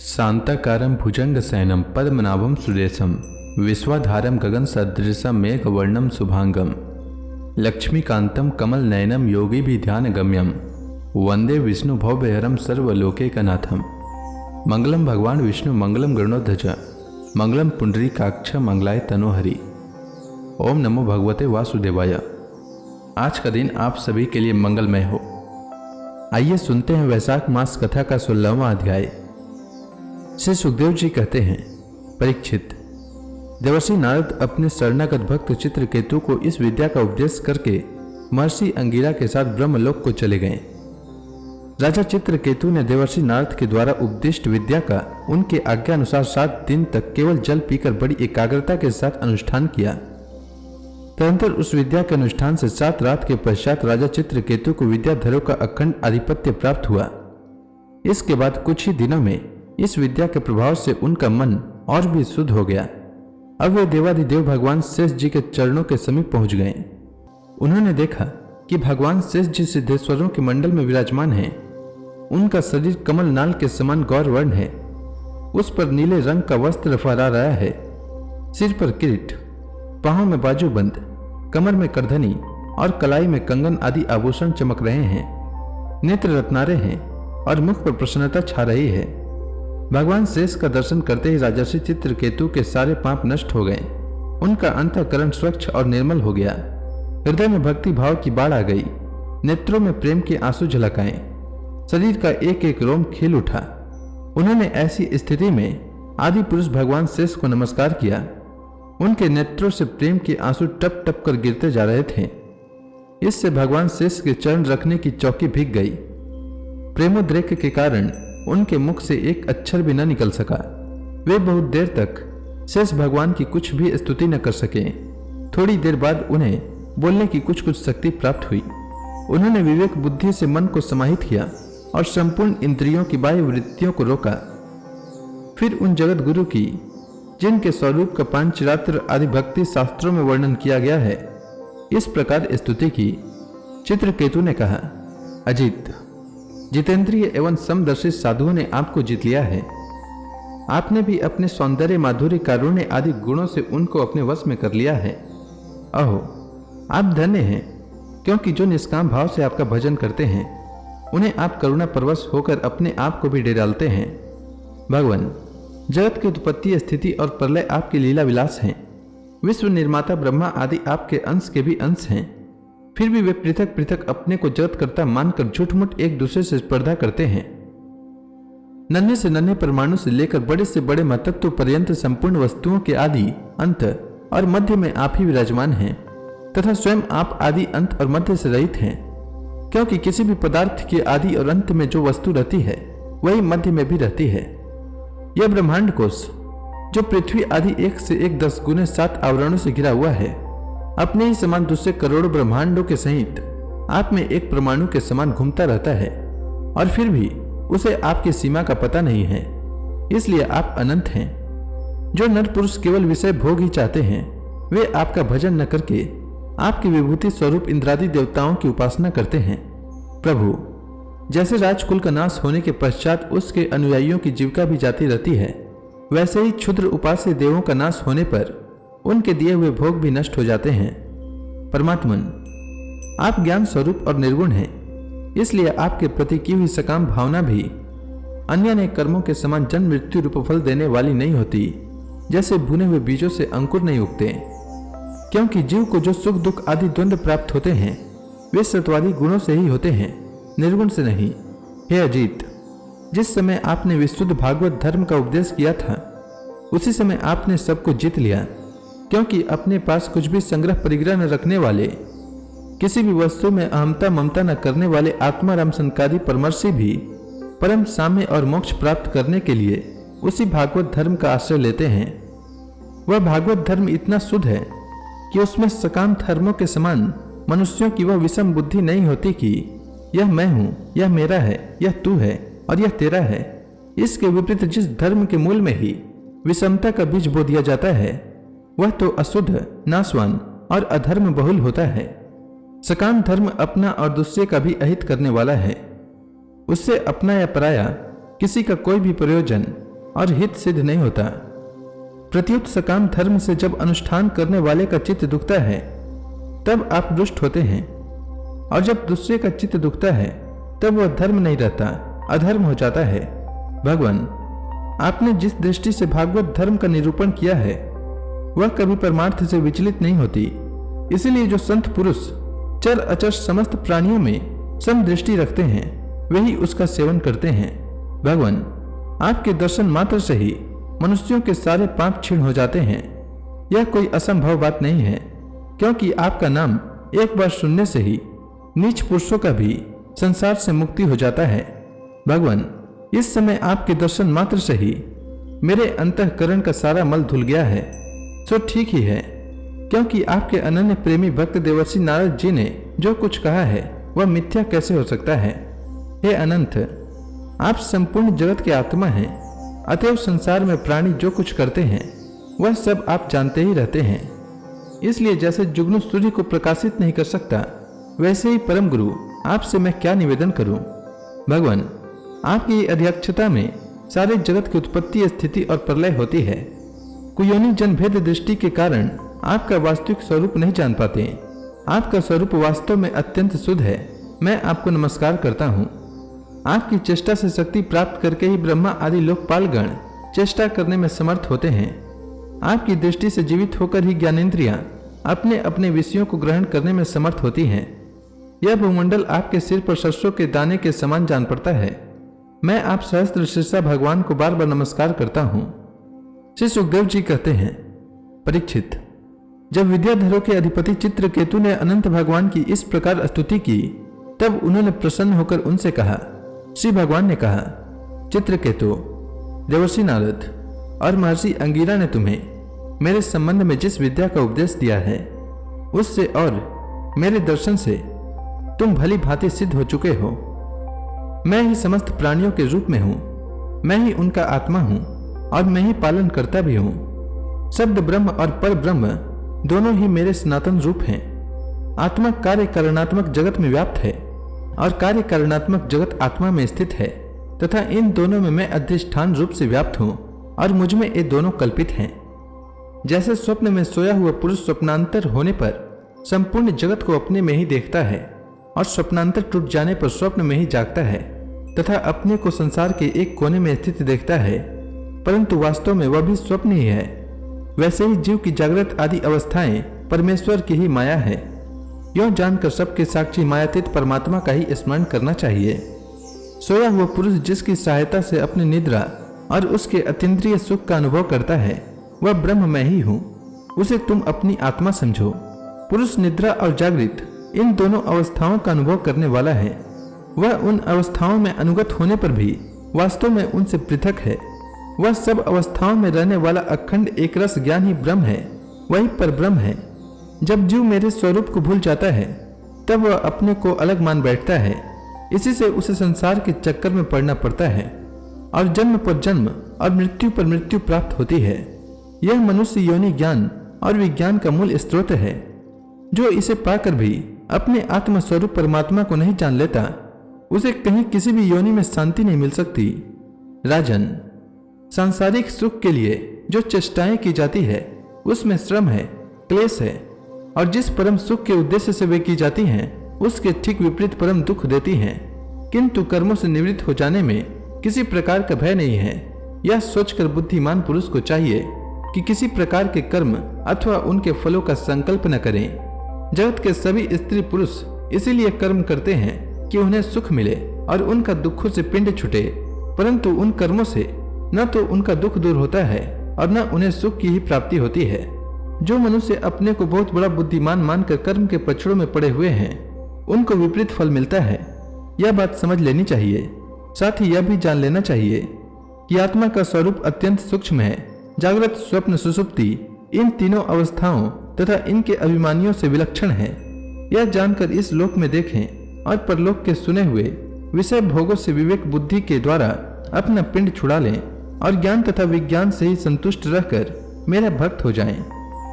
शांताकारं भुजंगशयनं पद्मनाभं सुरेशं विश्वाधारं गगनसदृशं मेघवर्णं शुभांगं लक्ष्मीकान्तं कमलनयनं योगिभिध्यानगम्यं वंदे विष्णुभवभयहरं सर्वलोकैकनाथं। मंगलम भगवान विष्णु मंगलम गरुड़ध्वज मंगलम पुंडरीकाक्ष मंगलाय तनोहरि। ओम नमो भगवते वासुदेवाय। आज का दिन आप सभी के लिए मंगलमय हो। आइए सुनते हैं वैशाख मास कथा का 16वां अध्याय। श्री सुखदेव जी कहते हैं, परीक्षित, देवर्षि नारद अपने शरणागत भक्त चित्रकेतु को इस विद्या का उपदेश करके महर्षि अंगिरा के साथ ब्रह्मलोक को चले गए। राजा चित्रकेतु ने देवर्षि नारद के द्वारा उपदिष्ट विद्या का उनके आज्ञा अनुसार 7 दिन तक केवल जल पीकर बड़ी एकाग्रता के साथ अनुष्ठान किया। तदनंतर उस विद्या के अनुष्ठान से 7 रात के पश्चात राजा चित्रकेतु को विद्याधरों का अखंड आधिपत्य प्राप्त हुआ। इसके बाद कुछ ही दिनों में इस विद्या के प्रभाव से उनका मन और भी शुद्ध हो गया। अब वे देवाधिदेव भगवान शेष जी के चरणों के समीप पहुंच गए। उन्होंने देखा कि भगवान शेष जी सिद्धेश्वरों के मंडल में विराजमान हैं। उनका शरीर कमल नाल के समान गौर वर्ण है। उस पर नीले रंग का वस्त्र फहरा रहा है। सिर पर किरीट, पांव में बाजूबंद, कमर में करधनी और कलाई में कंगन आदि आभूषण चमक रहे हैं। नेत्र रत्नारे हैं और मुख पर प्रसन्नता छा रही है। भगवान शेष का दर्शन करते ही राजर्षि चित्रकेतु के सारे पाप नष्ट हो गए। उनका अंतःकरण स्वच्छ और निर्मल हो गया। हृदय में भक्ति भाव की बाढ़ आ गई। नेत्रों में प्रेम के आंसू झलक आए। शरीर का एक एक रोम खिल उठा। उन्होंने ऐसी स्थिति में आदि पुरुष भगवान शेष को नमस्कार किया। उनके नेत्रों से प्रेम के आंसू टप टप कर गिरते जा रहे थे। इससे भगवान शेष के चरण रखने की चौकी भीग गई। प्रेमोद्रेक के कारण उनके मुख से एक अक्षर भी न निकल सका। वे बहुत देर तक शेष भगवान की कुछ भी स्तुति न कर सके। थोड़ी देर बाद उन्हें बोलने की कुछ कुछ शक्ति प्राप्त हुई। उन्होंने विवेक बुद्धि से मन को समाहित किया और संपूर्ण इंद्रियों की बाह्य वृत्तियों को रोका। फिर उन जगत गुरु की, जिनके स्वरूप का पांचरात्र आदि भक्ति शास्त्रों में वर्णन किया गया है, इस प्रकार स्तुति की। चित्रकेतु ने कहा, अजित, जितेंद्रिय एवं समदर्शी साधुओं ने आपको जीत लिया है। आपने भी अपने सौंदर्य, माधुर्य, कारुण्य आदि गुणों से उनको अपने वश में कर लिया है। अहो, आप धन्य हैं, क्योंकि जो निष्काम भाव से आपका भजन करते हैं उन्हें आप करुणा परवश होकर अपने आप को भी डालते हैं। भगवान, जगत की उत्पत्ति, स्थिति और प्रलय आपकी लीला विलास हैं। विश्व निर्माता ब्रह्मा आदि आपके अंश के भी अंश हैं। फिर भी वे पृथक पृथक अपने को जगत करता मानकर झूठ-मूठ एक दूसरे से स्पर्धा करते हैं। नन्हे से नन्हे परमाणु से लेकर बड़े से बड़े महत्त्व पर्यंत संपूर्ण वस्तुओं के आदि, अंत और मध्य में आप ही विराजमान हैं तथा स्वयं आप आदि, अंत और मध्य से रहित हैं। क्योंकि किसी भी पदार्थ के आदि और अंत में जो वस्तु रहती है वही मध्य में भी रहती है। यह ब्रह्मांड कोश, जो पृथ्वी आदि 1 से 1 10 गुने 7 आवरणों से घिरा हुआ है, अपने ही समान दूसरे करोड़ों ब्रह्मांडों के सहित आप में एक परमाणु के समान घूमता रहता है और फिर भी उसे आपकी सीमा का पता नहीं है। इसलिए आप अनंत हैं। जो नर पुरुष केवल विषय भोग ही चाहते हैं वे आपका भजन न करके आपकी विभूति स्वरूप इंद्रादि देवताओं की उपासना करते हैं। प्रभु, जैसे राजकुल का नाश होने के पश्चात उसके अनुयायियों की जीविका भी जाती रहती है, वैसे ही क्षुद्र उपास्य देवों का नाश होने पर उनके दिए हुए भोग भी नष्ट हो जाते हैं। परमात्मन, आप ज्ञान स्वरूप और निर्गुण हैं। इसलिए आपके प्रति की हुई सकाम भावना भी अन्य अनेक कर्मों के समान जन्म मृत्यु रूप फल देने वाली नहीं होती। जैसे भुने हुए बीजों से अंकुर नहीं उगते। क्योंकि जीव को जो सुख दुख आदि द्वंद्व प्राप्त होते हैं वे सत्वादी गुणों से ही होते हैं, निर्गुण से नहीं। हे अजीत, जिस समय आपने विशुद्ध भागवत धर्म का उपदेश किया था उसी समय आपने सबको जीत लिया। क्योंकि अपने पास कुछ भी संग्रह परिग्रह न रखने वाले, किसी भी वस्तु में अहमता ममता न करने वाले आत्माराम संकारी परमर्षि भी परम साम्य और मोक्ष प्राप्त करने के लिए उसी भागवत धर्म का आश्रय लेते हैं। वह भागवत धर्म इतना शुद्ध है कि उसमें सकाम धर्मों के समान मनुष्यों की वह विषम बुद्धि नहीं होती कि यह मैं हूं, यह मेरा है, यह तू है और यह तेरा है। इसके विपरीत जिस धर्म के मूल में ही विषमता का बीज बो दिया जाता है वह तो अशुद्ध, नाशवान और अधर्म बहुल होता है। सकाम धर्म अपना और दूसरे का भी अहित करने वाला है। उससे अपना या पराया किसी का कोई भी प्रयोजन और हित सिद्ध नहीं होता। प्रत्युत सकाम धर्म से जब अनुष्ठान करने वाले का चित्त दुखता है तब आप रुष्ट होते हैं, और जब दूसरे का चित्त दुखता है तब वह धर्म नहीं रहता, अधर्म हो जाता है। भगवान, आपने जिस दृष्टि से भागवत धर्म का निरूपण किया है वह कभी परमार्थ से विचलित नहीं होती। इसीलिए जो संत पुरुष चर अचर समस्त प्राणियों में समदृष्टि रखते हैं वही उसका सेवन करते हैं। भगवान, आपके दर्शन मात्र से ही मनुष्यों के सारे पाप क्षीण हो जाते हैं। यह कोई असंभव बात नहीं है, क्योंकि आपका नाम एक बार सुनने से ही नीच पुरुषों का भी संसार से मुक्ति हो जाता है। भगवान, इस समय आपके दर्शन मात्र से ही मेरे अंतःकरण का सारा मल धुल गया है। सो ठीक ही है, क्योंकि आपके अनन्य प्रेमी भक्त देवर्षि नारद जी ने जो कुछ कहा है वह मिथ्या कैसे हो सकता है। हे अनंत, आप संपूर्ण जगत के आत्मा हैं, अतएव संसार में प्राणी जो कुछ करते हैं वह सब आप जानते ही रहते हैं। इसलिए जैसे जुगनू सूर्य को प्रकाशित नहीं कर सकता, वैसे ही परम गुरु आपसे मैं क्या निवेदन करूं। भगवान, आपकी अध्यक्षता में सारे जगत की उत्पत्ति, स्थिति और प्रलय होती है। कुयोनि जन भेद दृष्टि के कारण आपका वास्तविक स्वरूप नहीं जान पाते। आपका स्वरूप वास्तव में अत्यंत शुद्ध है। मैं आपको नमस्कार करता हूँ। आपकी चेष्टा से शक्ति प्राप्त करके ही ब्रह्मा आदि लोकपालगण चेष्टा करने में समर्थ होते हैं। आपकी दृष्टि से जीवित होकर ही ज्ञानेंद्रियां अपने अपने विषयों को ग्रहण करने में समर्थ होती हैं। यह भूमंडल आपके सिर पर सरसों के दाने के समान जान पड़ता है। मैं आप सहस्त्र शीर्षा भगवान को बार बार नमस्कार करता हूँ। श्री सुखदेव जी कहते हैं, परीक्षित, जब विद्याधरों के अधिपति चित्रकेतु ने अनंत भगवान की इस प्रकार स्तुति की तब उन्होंने प्रसन्न होकर उनसे कहा। श्री भगवान ने कहा, चित्रकेतु, देवर्षि नारद और महर्षि अंगिरा ने तुम्हें मेरे संबंध में जिस विद्या का उपदेश दिया है उससे और मेरे दर्शन से तुम भली भांति सिद्ध हो चुके हो। मैं ही समस्त प्राणियों के रूप में हूँ, मैं ही उनका आत्मा हूँ और मैं ही पालन करता भी हूँ। शब्द ब्रह्म और पर ब्रह्म दोनों ही मेरे सनातन रूप हैं। आत्मा कार्य कारणात्मक जगत में व्याप्त है और कार्य कारणात्मक जगत आत्मा में स्थित है, तथा इन दोनों में मैं अधिष्ठान रूप से व्याप्त हूँ और मुझ में ये दोनों कल्पित हैं। जैसे स्वप्न में सोया हुआ पुरुष स्वप्नांतर होने पर संपूर्ण जगत को अपने में ही देखता है और स्वप्नांतर टूट जाने पर स्वप्न में ही जागता है तथा अपने को संसार के एक कोने में स्थित देखता है, परंतु वास्तव में वह भी स्वप्न ही है। वैसे ही जीव की जागृत आदि अवस्थाएं परमेश्वर की ही माया है। यों जानकर सबके साक्षी मायातीत परमात्मा का ही स्मरण करना चाहिए। सोया हुआ पुरुष जिसकी सहायता से अपनी निद्रा और उसके अतीन्द्रिय सुख का अनुभव करता है वह ब्रह्म मैं ही हूँ। उसे तुम अपनी आत्मा समझो। पुरुष निद्रा और जागृत इन दोनों अवस्थाओं का अनुभव करने वाला है। वह उन अवस्थाओं में अनुगत होने पर भी वास्तव में उनसे पृथक है। वह सब अवस्थाओं में रहने वाला अखंड एक रस ज्ञान ही ब्रह्म है, वही पर ब्रह्म है। जब जीव मेरे स्वरूप को भूल जाता है तब वह अपने को अलग मान बैठता है। इसी से उसे संसार के चक्कर में पड़ना पड़ता है और जन्म पर जन्म और मृत्यु पर मृत्यु प्राप्त होती है। यह मनुष्य योनि ज्ञान और विज्ञान का मूल स्रोत है। जो इसे पाकर भी अपने आत्म स्वरूप परमात्मा को नहीं जान लेता उसे कहीं किसी भी योनि में शांति नहीं मिल सकती। राजन, सांसारिक सुख के लिए जो चेष्टाएं की जाती है उसमें श्रम है, क्लेश है, और जिस परम सुख के उद्देश्य से वे की जाती हैं उसके ठीक विपरीत परम दुख देती हैं। किंतु कर्मों से निवृत्त हो जाने में किसी प्रकार का भय नहीं है। यह सोचकर बुद्धिमान पुरुष को चाहिए कि किसी प्रकार के कर्म अथवा उनके फलों का संकल्प न करें। जगत के सभी स्त्री पुरुष इसीलिए कर्म करते हैं कि उन्हें सुख मिले और उनका दुखों से पिंड छूटे, परंतु उन कर्मों से न तो उनका दुख दूर होता है और न उन्हें सुख की ही प्राप्ति होती है। जो मनुष्य अपने को बहुत बड़ा बुद्धिमान मानकर कर्म के पछड़ों में पड़े हुए हैं उनको विपरीत फल मिलता है। यह बात समझ लेनी चाहिए। साथ ही यह भी जान लेना चाहिए कि आत्मा का स्वरूप अत्यंत सूक्ष्म है। जागृत, स्वप्न, सुषुप्ति इन तीनों अवस्थाओं तथा इनके अभिमानियों से विलक्षण है। यह जानकर इस लोक में देखें और परलोक के सुने हुए विषय भोगों से विवेक बुद्धि के द्वारा अपना पिंड छुड़ा लें और ज्ञान तथा विज्ञान से ही संतुष्ट रहकर मेरा भक्त हो जाएं।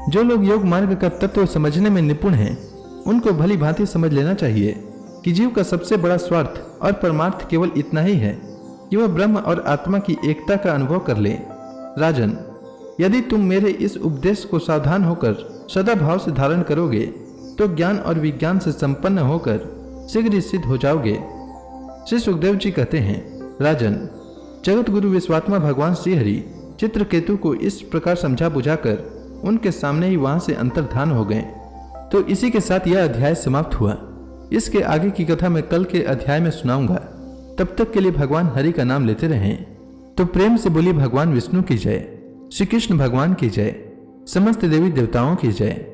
जो लोग योग मार्ग का तत्व समझने में निपुण हैं उनको भली भांति समझ लेना चाहिए कि जीव का सबसे बड़ा स्वार्थ और परमार्थ केवल इतना ही है कि वह ब्रह्म और आत्मा की एकता का अनुभव कर ले। राजन, यदि तुम मेरे इस उपदेश को सावधान होकर सदा भाव से धारण करोगे तो ज्ञान और विज्ञान से संपन्न होकर शीघ्र सिद्ध हो जाओगे। श्री सुखदेव जी कहते हैं, राजन, जगत गुरु विश्वात्मा भगवान श्रीहरि चित्रकेतु को इस प्रकार समझा बुझाकर उनके सामने ही वहां से अंतर्धान हो गए। तो इसी के साथ यह अध्याय समाप्त हुआ। इसके आगे की कथा मैं कल के अध्याय में सुनाऊंगा। तब तक के लिए भगवान हरि का नाम लेते रहें। तो प्रेम से बोली भगवान विष्णु की जय, श्री कृष्ण भगवान की जय, समस्त देवी देवताओं की जय।